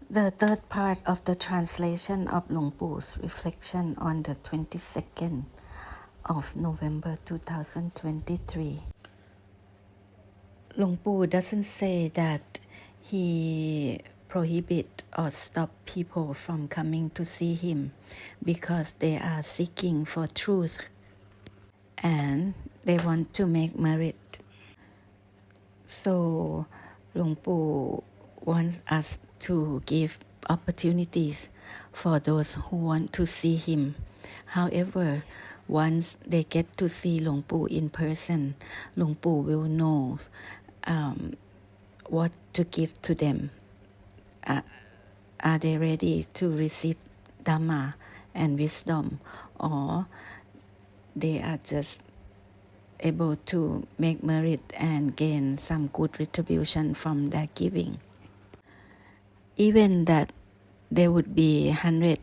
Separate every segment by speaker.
Speaker 1: The third part of the translation of Luang Pu's reflection on the 22nd of November 2023. Luang Pu doesn't say that he prohibit or stop people from coming to see him because they are seeking for truth and they want to make merit. So Luang Pu wants us to give opportunities for those who want to see him. However, once they get to see Luang Pu in person, Luang Pu will know what to give to them. Are they ready to receive Dhamma and wisdom, or they are just able to make merit and gain some good retribution from their giving? Even that there would be 100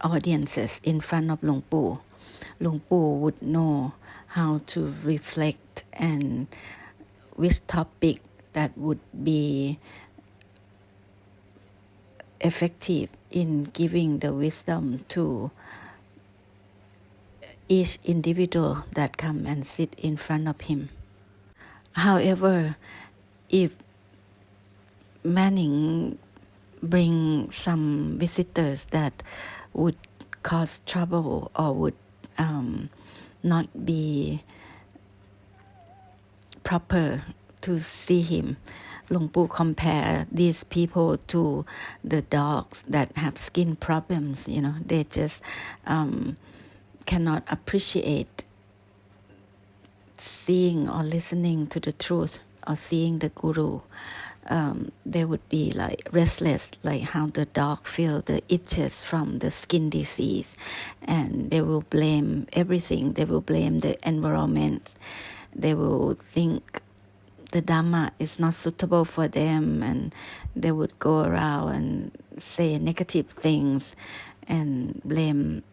Speaker 1: audiences in front of Luang Pu would know how to reflect and which topic that would be effective in giving the wisdom to each individual that come and sit in front of him. However, if Manning bring some visitors that would cause trouble or would not be proper to see him, Luang Pu compare these people to the dogs that have skin problems. They just cannot appreciate seeing or listening to the truth or seeing the guru. They would be like restless, like how the dog feel the itches from the skin disease, and they will blame everything. They will blame the environment. They will think the Dhamma is not suitable for them, and they would go around and say negative things and blame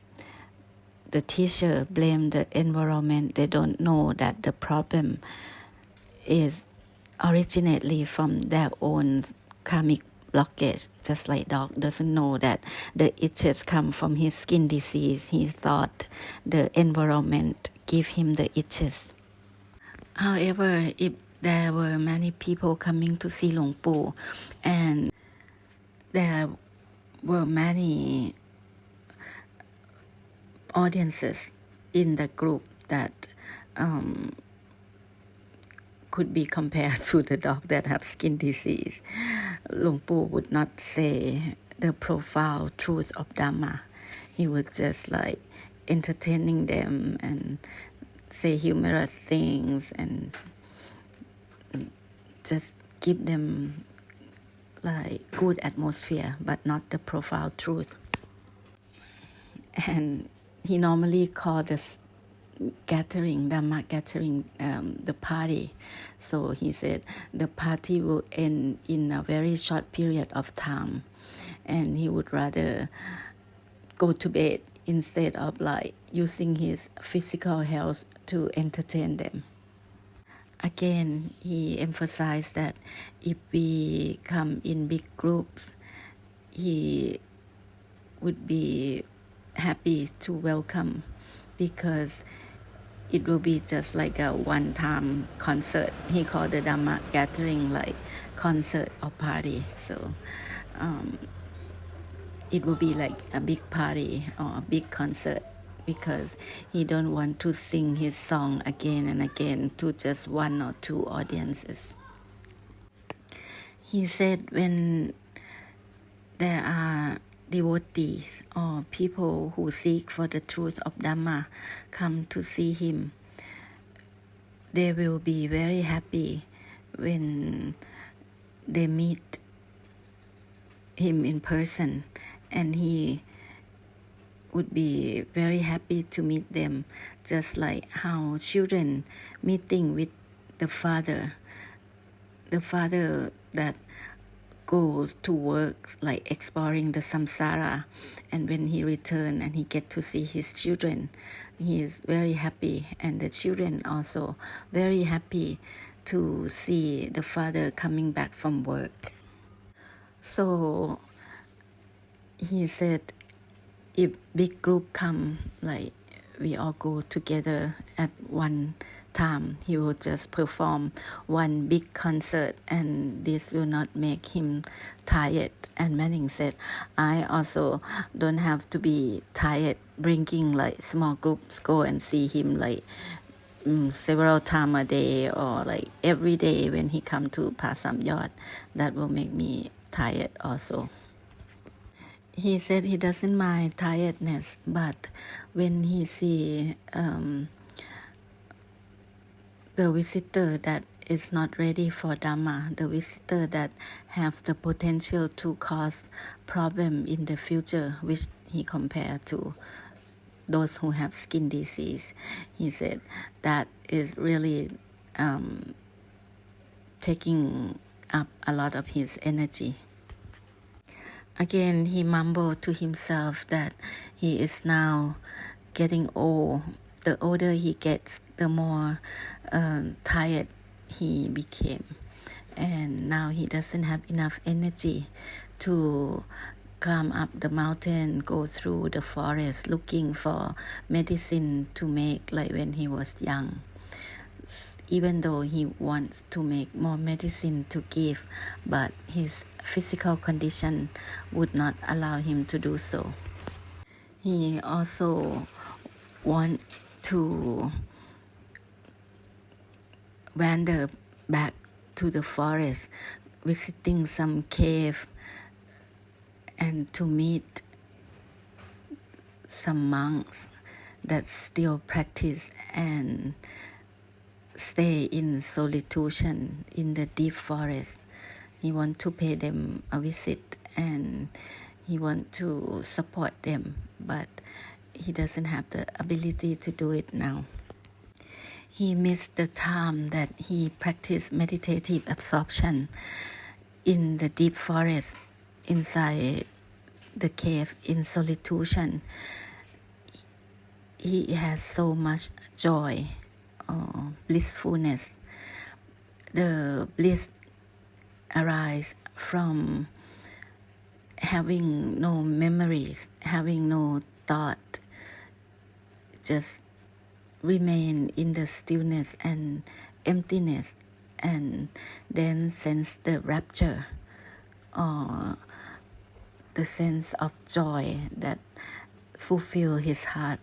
Speaker 1: the teacher, blame the environment. They don't know that the problem is originally from their own karmic blockage, just like dog doesn't know that the itches come from his skin disease. He thought the environment give him the itches. However, if there were many people coming to see Luang Pu, and there were many audiences in the group that could be compared to the dog that have skin disease, Luang Pu would not say the profound truth of Dhamma. He would just like entertaining them and say humorous things and just give them like good atmosphere, but not the profound truth. And he normally called this gathering, Dhamma gathering, the party. So he said the party will end in a very short period of time, and he would rather go to bed instead of like using his physical health to entertain them. Again, he emphasized that if we come in big groups, he would be happy to welcome, because it will be just like a one-time concert. He called the Dhamma gathering like concert or party. So it will be like a big party or a big concert, because he don't want to sing his song again and again to just one or two audiences. He said when there are devotees or people who seek for the truth of Dhamma come to see him, they will be very happy when they meet him in person, and he would be very happy to meet them, just like how children meeting with the father that goes to work, like exploring the samsara, and when he returns and he get to see his children, he is very happy, and the children also very happy to see the father coming back from work. So he said if big group come, like we all go together at one time, he will just perform one big concert and this will not make him tired. And Manning said, I also don't have to be tired bringing like small groups go and see him like several times a day or like every day when he come to Pasamyot. That will make me tired also. He said he doesn't mind tiredness, but when he see the visitor that is not ready for Dhamma, the visitor that have the potential to cause problem in the future, which he compared to those who have skin disease, he said that is really taking up a lot of his energy. Again, he mumbled to himself that he is now getting old. The older he gets, the more tired he became. And now he doesn't have enough energy to climb up the mountain, go through the forest looking for medicine to make like when he was young. Even though he wants to make more medicine to give, but his physical condition would not allow him to do so. He also wants to wander back to the forest, visiting some cave and to meet some monks that still practice and stay in solitude in the deep forest. He wants to pay them a visit and he wants to support them, but he doesn't have the ability to do it now. He missed the time that he practiced meditative absorption in the deep forest inside the cave in solitude. He has so much joy or blissfulness. The bliss arises from having no memories, having no thought, just remain in the stillness and emptiness, and then sense the rapture or the sense of joy that fulfill his heart.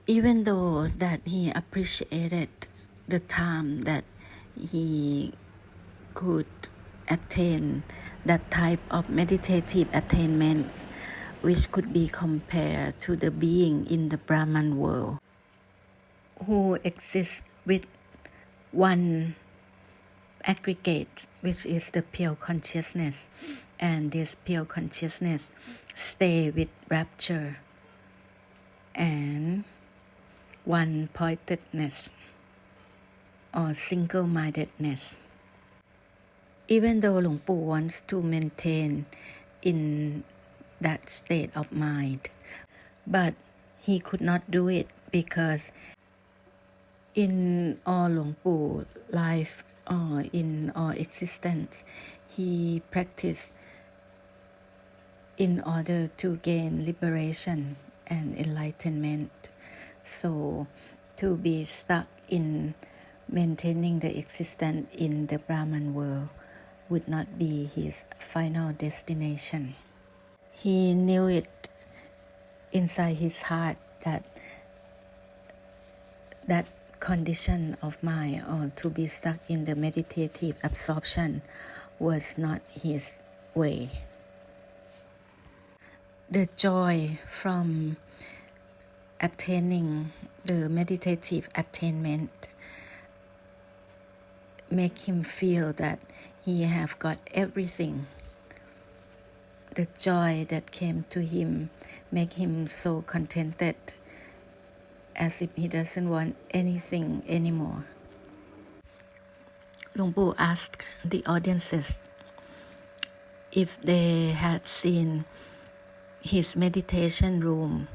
Speaker 1: Even though that he appreciated the time that he could attain that type of meditative attainment, which could be compared to the being in the Brahman world, who exists with one aggregate, which is the pure consciousness, and this pure consciousness stay with rapture and one-pointedness or single-mindedness. Even though Luang Pu wants to maintain in that state of mind, but he could not do it because in all Luang Pu life or in all existence, he practiced in order to gain liberation and enlightenment. So to be stuck in maintaining the existence in the Brahman world would not be his final destination. He knew it inside his heart that that condition of mind or to be stuck in the meditative absorption was not his way. The joy from attaining the meditative attainment make him feel that he have got everything. The joy that came to him make him so contented, as if he doesn't want anything anymore. Luang Pu asked the audiences if they had seen his meditation room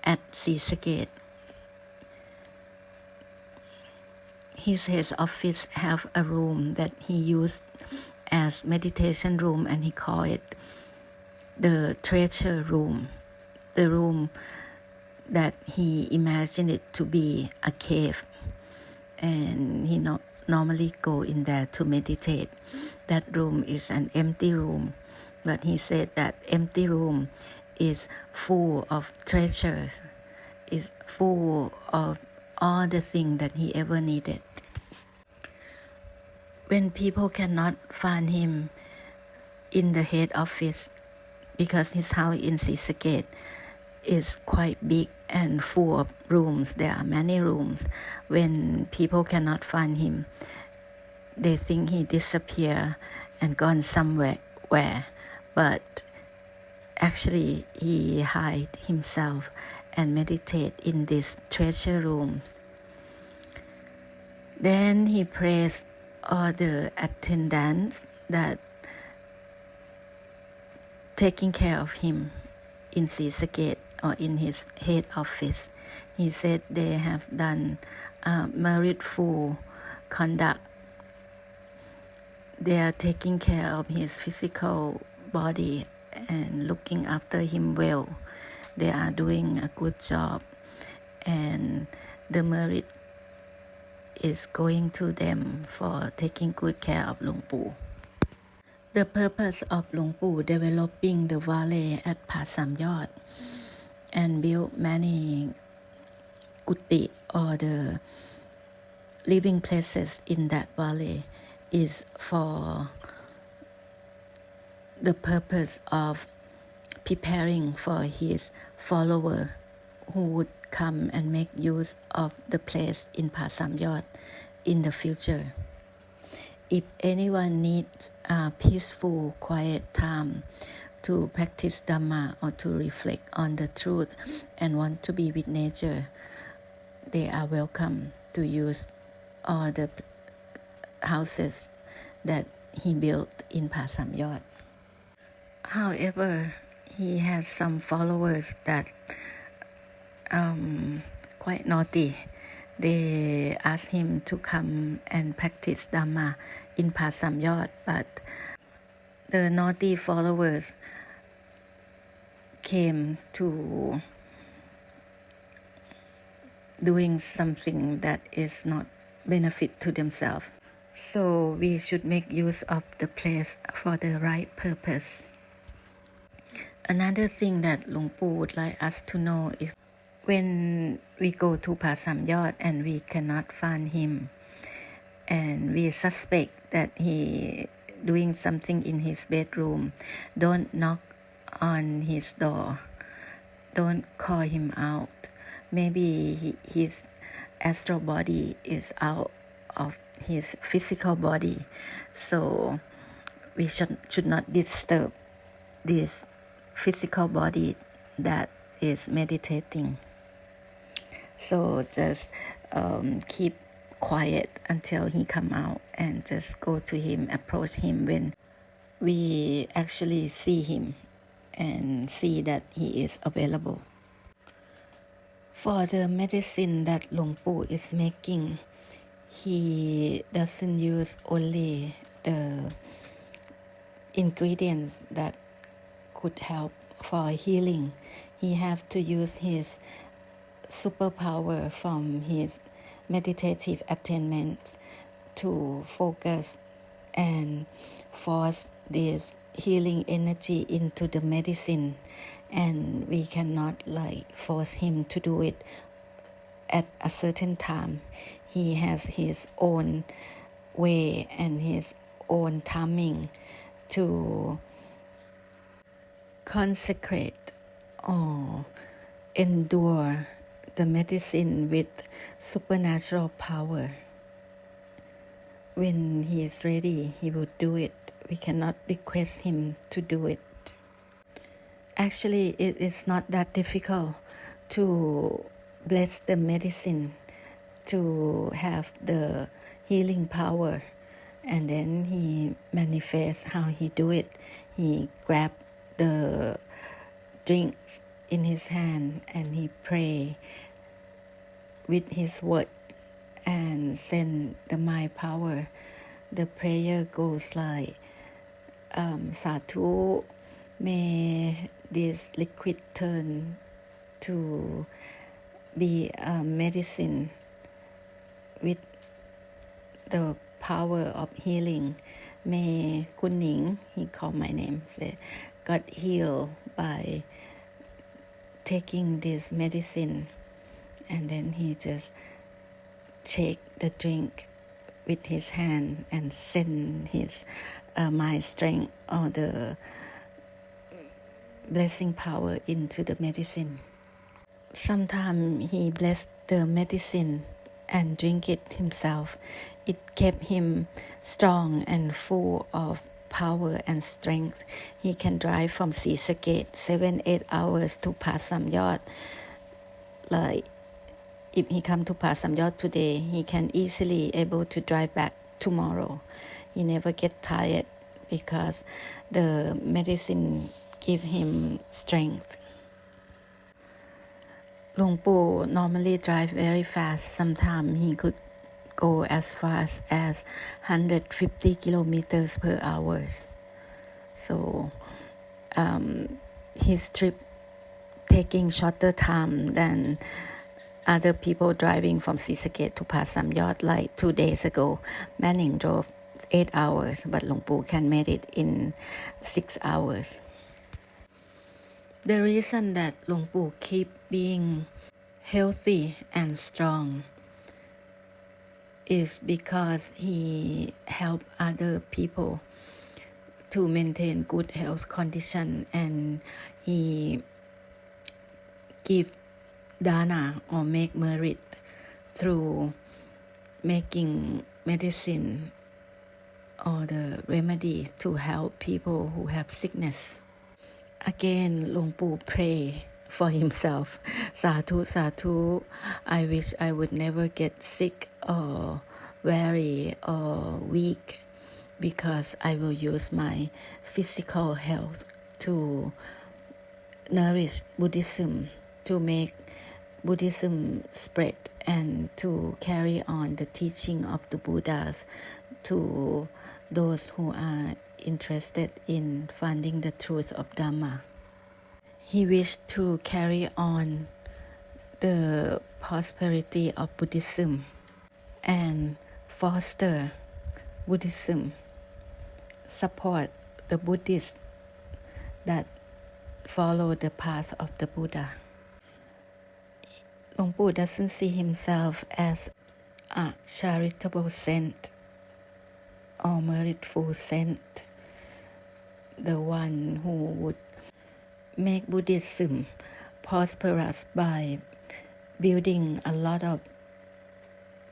Speaker 1: at Sisakhet. His office have a room that he used as meditation room, and he called it the treasure room, the room that he imagined it to be a cave, and he normally go in there to meditate. That room is an empty room, but he said that empty room is full of treasures, is full of all the things that he ever needed. When people cannot find him in the head office, because his house in Sisakate is quite big and full of rooms, there are many rooms. When people cannot find him, they think he disappeared and gone somewhere, but actually he hide himself and meditate in these treasure rooms. Then he praised all the attendants that taking care of him in Sisakate or in his head office. He said they have done meritful conduct. They are taking care of his physical body and looking after him well. They are doing a good job, and the merit is going to them for taking good care of Luang Pu. The purpose of Luang Pu developing the valley at Pa Samyot and build many kuti or the living places in that valley is for the purpose of preparing for his follower who would come and make use of the place in Pa Samyot in the future. If anyone needs a peaceful, quiet time to practice Dhamma or to reflect on the truth and want to be with nature, they are welcome to use all the houses that he built in Pa Samyot. However, he has some followers that quite naughty. They asked him to come and practice Dhamma in Pa Samyot, but the naughty followers came to doing something that is not benefit to themselves. So we should make use of the place for the right purpose. Another thing that Luang Pu would like us to know is when we go to Pa Samyot and we cannot find him, and we suspect that he doing something in his bedroom, don't knock on his door, don't call him out. Maybe his astral body is out of his physical body, so we should not disturb this physical body that is meditating. So just keep quiet until he come out, and just go to him, approach him when we actually see him and see that he is available. For the medicine that Luang Pu is making, he doesn't use only the ingredients that could help for healing. He have to use his superpower from his meditative attainment to focus and force this healing energy into the medicine, and we cannot force him to do it at a certain time. He has his own way and his own timing to consecrate or endure the medicine with supernatural power. When he is ready, he will do it. We cannot request him to do it. Actually, it is not that difficult to bless the medicine, to have the healing power, and then he manifests how he do it. He grab the drink in his hand and he pray with his word and send the mind power. The prayer goes like Sadhu, may this liquid turn to be a medicine with the power of healing. May Kuning, he called my name, say, got healed by taking this medicine. And then he just shake the drink with his hand and send his mind strength or the blessing power into the medicine. Sometimes he blessed the medicine and drink it himself. It kept him strong and full of power and strength. He can drive from Sisakate 7-8 hours to Pasamyot. Like if he come to Pasamyot today, he can easily able to drive back tomorrow. He never get tired because the medicine give him strength. Luang Pu normally drive very fast. Sometimes he could go as fast as 150 kilometers per hour. So his trip taking shorter time than other people driving from Sisakate to Pasamyot. Like 2 days ago, Manning drove 8 hours, but Luang Pu can make it in 6 hours. The reason that Luang Pu keep being healthy and strong is because he help other people to maintain good health condition, and he give dana or make merit through making medicine or the remedy to help people who have sickness. Again, Luang Pu pray for himself. Sadhu, sadhu, I wish I would never get sick or weary or weak, because I will use my physical health to nourish Buddhism, to make Buddhism spread, and to carry on the teaching of the Buddhas to those who are interested in finding the truth of Dhamma. He wished to carry on the prosperity of Buddhism and foster Buddhism, support the Buddhists that follow the path of the Buddha. Luang Pu doesn't see himself as a charitable saint or meritful saint, the one who would make Buddhism prosperous by building a lot of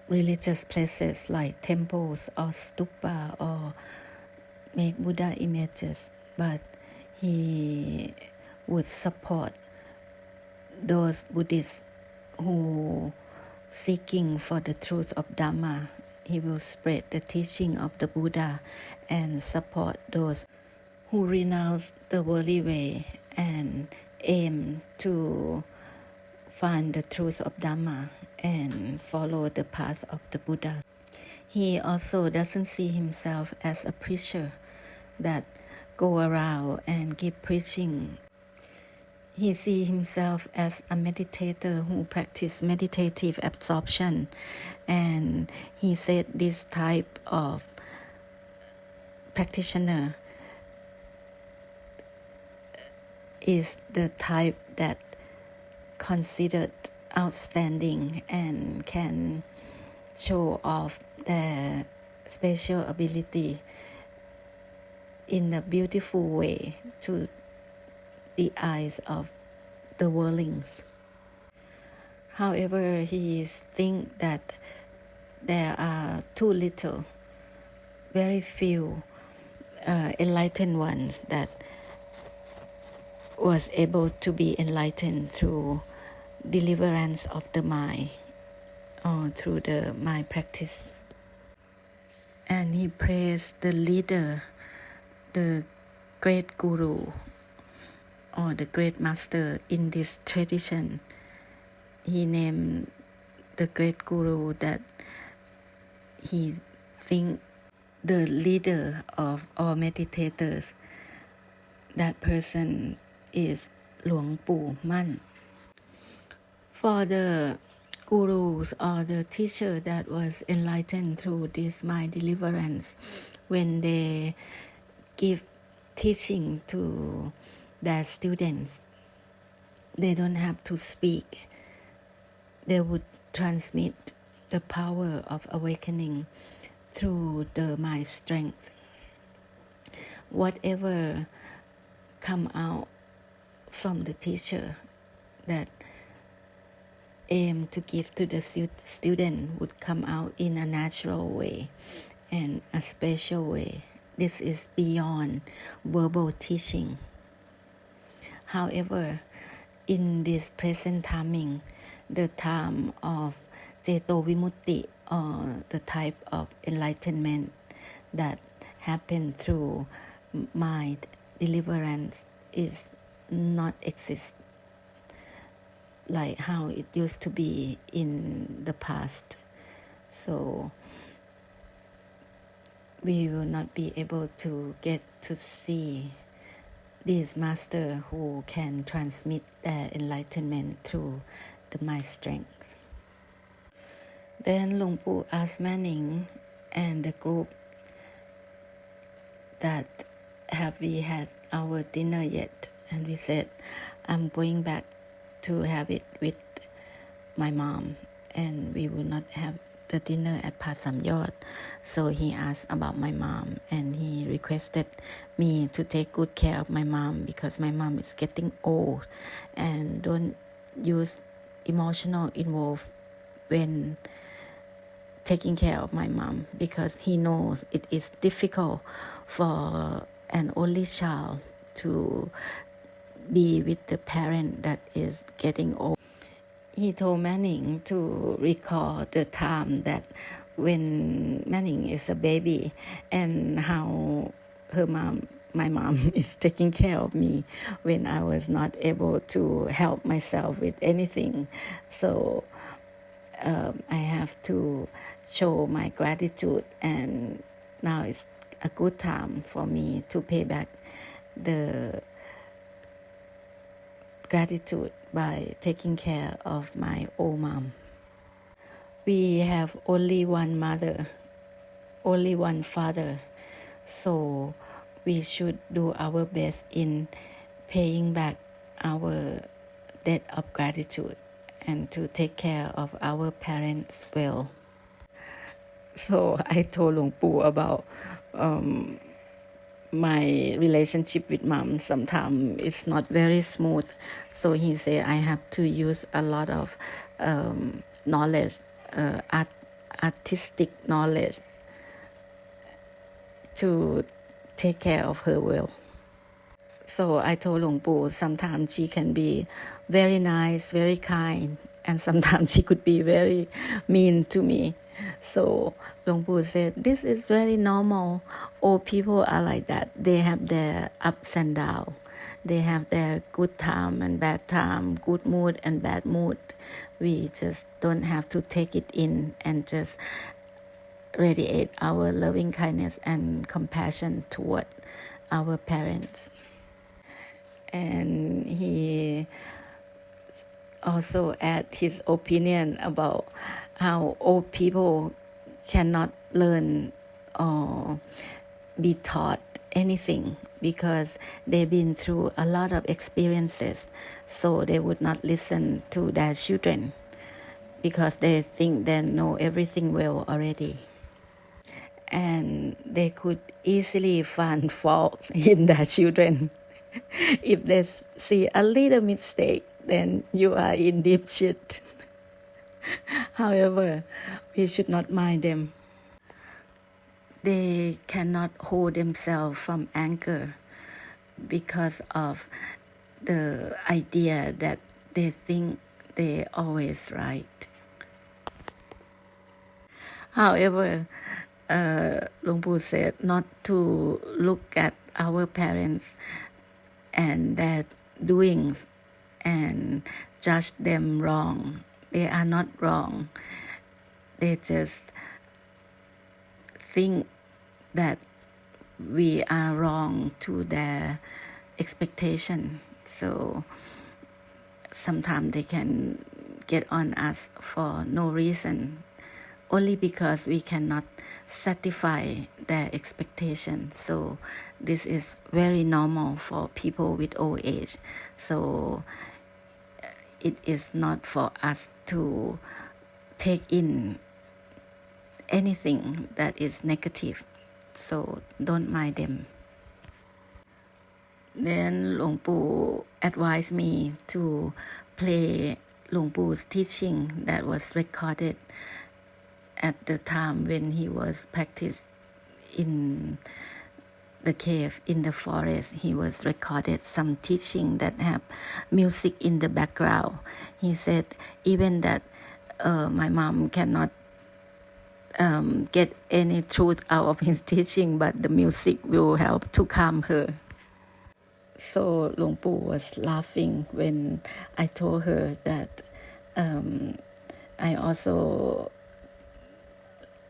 Speaker 1: religious places like temples or stupa or make Buddha images, but he would support those Buddhists who seeking for the truth of Dhamma. He will spread the teaching of the Buddha and support those who renounce the worldly way and aim to find the truth of Dhamma and follow the path of the Buddha. He also doesn't see himself as a preacher that go around and keep preaching. He sees himself as a meditator who practice meditative absorption, and he said this type of practitioner is the type that considered outstanding and can show off their special ability in a beautiful way to the eyes of the worldlings. However, he thinks that there are too little, very few enlightened ones that was able to be enlightened through deliverance of the mind or through the mind practice. And he praised the leader, the great guru or the great master in this tradition. He named the great guru that he think the leader of all meditators, that person is Luang Pu Man. For the gurus or the teacher that was enlightened through this mind deliverance, when they give teaching to their students, they don't have to speak. They would transmit the power of awakening through the mind strength. Whatever come out from the teacher that aim to give to the student would come out in a natural way and a special way. This is beyond verbal teaching. However, in this present timing, the time of Ceto Vimutti, or the type of enlightenment that happened through mind deliverance, is not exist like how it used to be in the past. So we will not be able to get to see this master who can transmit their enlightenment through the mind strength. Then Luang Pu asked Manning and the group that have we had our dinner yet, and we said, I'm going back to have it with my mom, and we will not have the dinner at Pasamyot. So he asked about my mom, and he requested me to take good care of my mom because my mom is getting old, and don't use emotional involved when taking care of my mom, because he knows it is difficult for an only child to be with the parent that is getting old. He told Manning to recall the time that when Manning is a baby and how my mom is taking care of me when I was not able to help myself with anything. So I have to show my gratitude, and now it's a good time for me to pay back the gratitude by taking care of my old mom. We have only one mother, only one father, so we should do our best in paying back our debt of gratitude and to take care of our parents well. So I told Luang Pu about my relationship with mom. Sometimes it's not very smooth, so he said I have to use a lot of knowledge, artistic knowledge, to take care of her well. So I told Luang Pu sometimes she can be very nice, very kind, and sometimes she could be very mean to me. So Luang Pu said, this is very normal. Old people are like that. They have their ups and downs. They have their good time and bad time, good mood and bad mood. We just don't have to take it in and just radiate our loving kindness and compassion toward our parents. And he also add his opinion about how old people cannot learn or be taught anything because they've been through a lot of experiences, so they would not listen to their children because they think they know everything well already, and they could easily find faults in their children. If they see a little mistake, then you are in deep shit. However, we should not mind them. They cannot hold themselves from anger because of the idea that they think they're always right. However, Luang Pu said not to look at our parents and their doings and judge them wrong. They are not wrong. They just think that we are wrong to their expectation. So sometimes they can get on us for no reason, only because we cannot satisfy their expectation. So this is very normal for people with old age. So it is not for us to take in anything that is negative. So don't mind them. Then Luang Pu advised me to play Luang Pu's teaching that was recorded at the time when he was practiced in the cave in the forest. He was recorded some teaching that have music in the background. He said even that my mom cannot get any truth out of his teaching, but the music will help to calm her. So Luang Pu was laughing when I told her that I also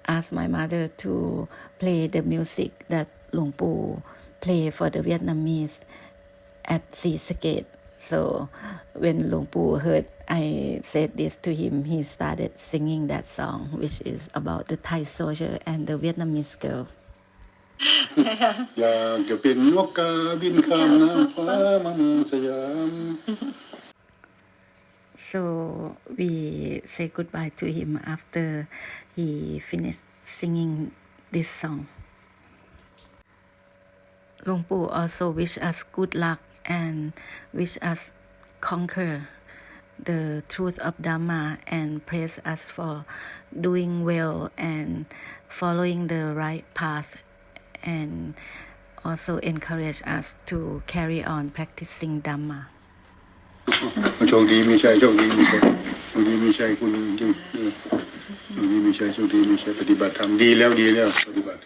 Speaker 1: asked my mother to play the music that Luang Pu play for the Vietnamese at Sea Sket. So when Luang Pu heard I said this to him, he started singing that song, which is about the Thai soldier and the Vietnamese girl.
Speaker 2: อยากจะเป็นนกกาบินข้ามน้ำฟ้ามาเมืองสยาม
Speaker 1: So we say goodbye to him after he finished singing this song. Luang Pu also wish us good luck and wish us conquer the truth of Dhamma and praise us for doing well and following the right path, and also encourage us to carry on practicing Dhamma.
Speaker 2: โชคดีมีชัยโชคดีมีชัยโชคดีมีชัยคุณจริงโชคดีมีชัยโชคดีมีชัยปฏิบัติธรรมดีแล้วปฏิบัติ